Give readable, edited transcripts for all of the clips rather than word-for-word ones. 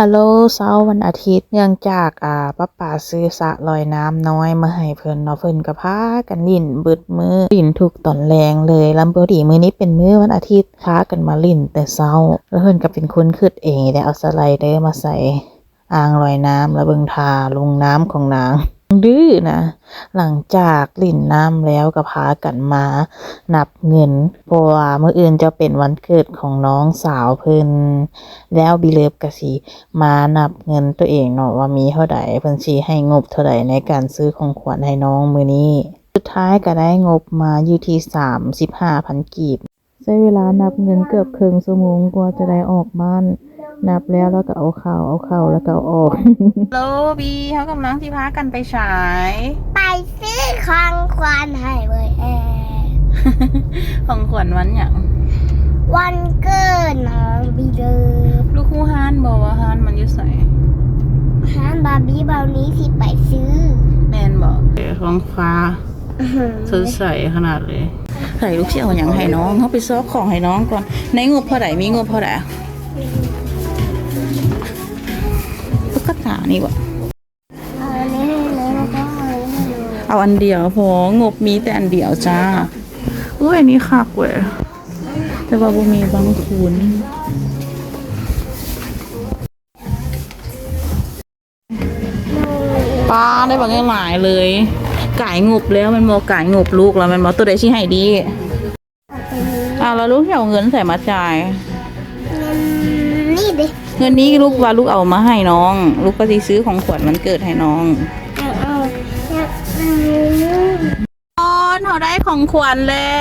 ฮัลโหลเช้าวันอาทิตย์เนื่องจากป้าป๋าซื้อสระลอยน้ำน้อยมาให้เพิ่นเนาะเพิ่นก็พากันลิ้นเบิดมื้อลิ้นทุกตอนแรงเลยลำพอดีมื้อนี้เป็นมื้อวันอาทิตย์พากันมาลิ้นแต่เช้าแล้วเพิ่นก็เป็นคนคิดเองได้เอาสไลเดอร์มาใส่อ่างลอยน้ำแล้วเบิ่งท่าลงน้ำของนางดื้อนะหลังจากลิ้นน้ำแล้วก็พากันมานับเงินเพราะว่ามื้ออื่นจะเป็นวันเกิดของน้องสาวเพิ่นแล้วบิเลิฟก็สิมานับเงินตัวเองเนาะว่ามีเท่าใดเพิ่นสิให้งบเท่าใดในการซื้อของขวัญให้น้องมื้อนี้สุดท้ายก็ได้งบมาอยู่ที่35,000 กีบใช้เวลานับเงินเกือบครึ่งชั่วโมงกว่าจะได้ออกบ้านนับแล้วก็เอาเข้าแล้วก็เอาออกโลบีเขากำลังสิพากันไปฉาย ไปซื้อของขวัญให้เว้ยของขวัญวันหยัง วันเกิดน้องบีเลิฟ ลูกคู่ฮานบอกว่าฮานมันอยู่ไส ห้ามบาร์บี้เบานี้ที่ไปซื้อ แม่นบอกของฟ้าสดใสขนาดเลยใส่ลูกเสี่ยวอย่างให้น้องเขาไปซอกของให้น้องก่อนในงบเท่าไหร่มีงบเท่าไหร่ตุ๊กตานี่วะ เอาอันนี้ให้เลยแล้วก็เอาอันนี้ให้เลย เอาอันเดียวพองบมีแต่อันเดียวจ้าอุ้ยอันนี้คักเว้ยแต่ว่าบ่มีบางคูณป้าได้บางอย่างหลายเลยก่ายงบแล้วมันบอกก่ายงบลูกแล้วมันบอกตัวใดชี้ให้ดีแล้วลูกที่เอาเงินใส่มาจ่าย นี่ดิ เงินนี้ลูกว่าลูกเอามาให้น้อง ลูกก็สิซื้อของขวัญวันเกิดให้น้องเราได้ของขวัญแล้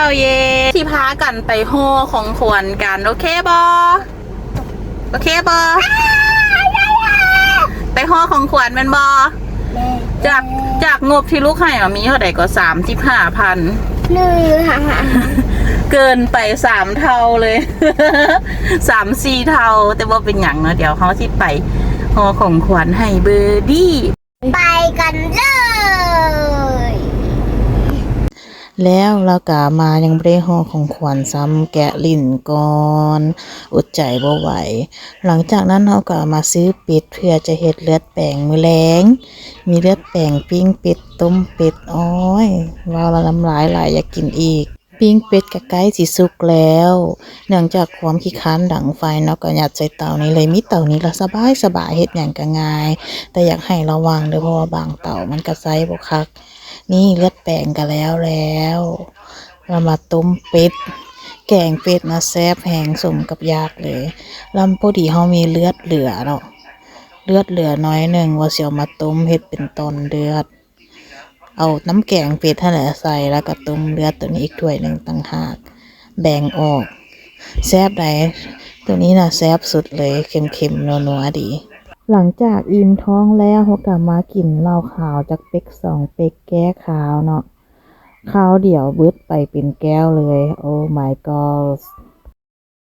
วเย่ที่พากันไปห่อของขวัญกันโอเคบอไปห่อของขวัญมันบอจากงบที่ลูกให้มีเท่าไหร่ก็35,000เกินไป3 เท่าเลย3-4 เท่าแต่ว่าเป็นอย่างเนาะเดี๋ยวเขาที่ไปห่อของขวัญให้เบอร์ดี้ไปกันเลยแล้วเราก็มายังบ่ได้ห่อของขวัญซ้ำแกะลิ้นก่อนอดใจบ่ไหวหลังจากนั้นเราก็มาซื้อเป็ดเพื่อจะเฮ็ดเลือดแป้งมื้อแลงมีเลือดแป้งปิ้งเป็ดต้มเป็ดอ้อยว้าวละน้ำลายไหลอยากกินอีกปิ้งเป็ดก็ใกล้สิสุกแล้วเนื่องจากความขี้ค้านดังไฟเนาะก็ยัดใส่เตานี้เลยมีเตานี้ละสบายเฮ็ดหยังก็ง่ายแต่อยากให้ระวังเด้อเพราะว่าบางเตามันก็ใส่บ่คักนี่เลือดแป้งก็แล้วเรามาต้มเป็ดแกงเป็ดนะแซ่บแห้งสมกับยากเลยลำพอดีเฮามีเลือดเหลือเนาะเลือดเหลือน้อยหนึ่งว่าสิเอามาต้มเฮ็ดเป็นตอนเลือดเอาน้ำแกงเป็ดนั่นแหละใส่แล้วก็ต้มเลือดตัวนี้อีกถ้วยหนึ่งต่างหากแบ่งออกแซ่บใดตัวนี้น่ะแซ่บสุดเลยเค็มๆนัวๆดีหลังจากอิ่มท้องแล้วเขาก็มากินเหล้าขาวจากเป็ก2 เป็กแก้ขาวเนาะข้าวเดี๋ยวเบิดไปเป็นแก้วเลยโอ้ my god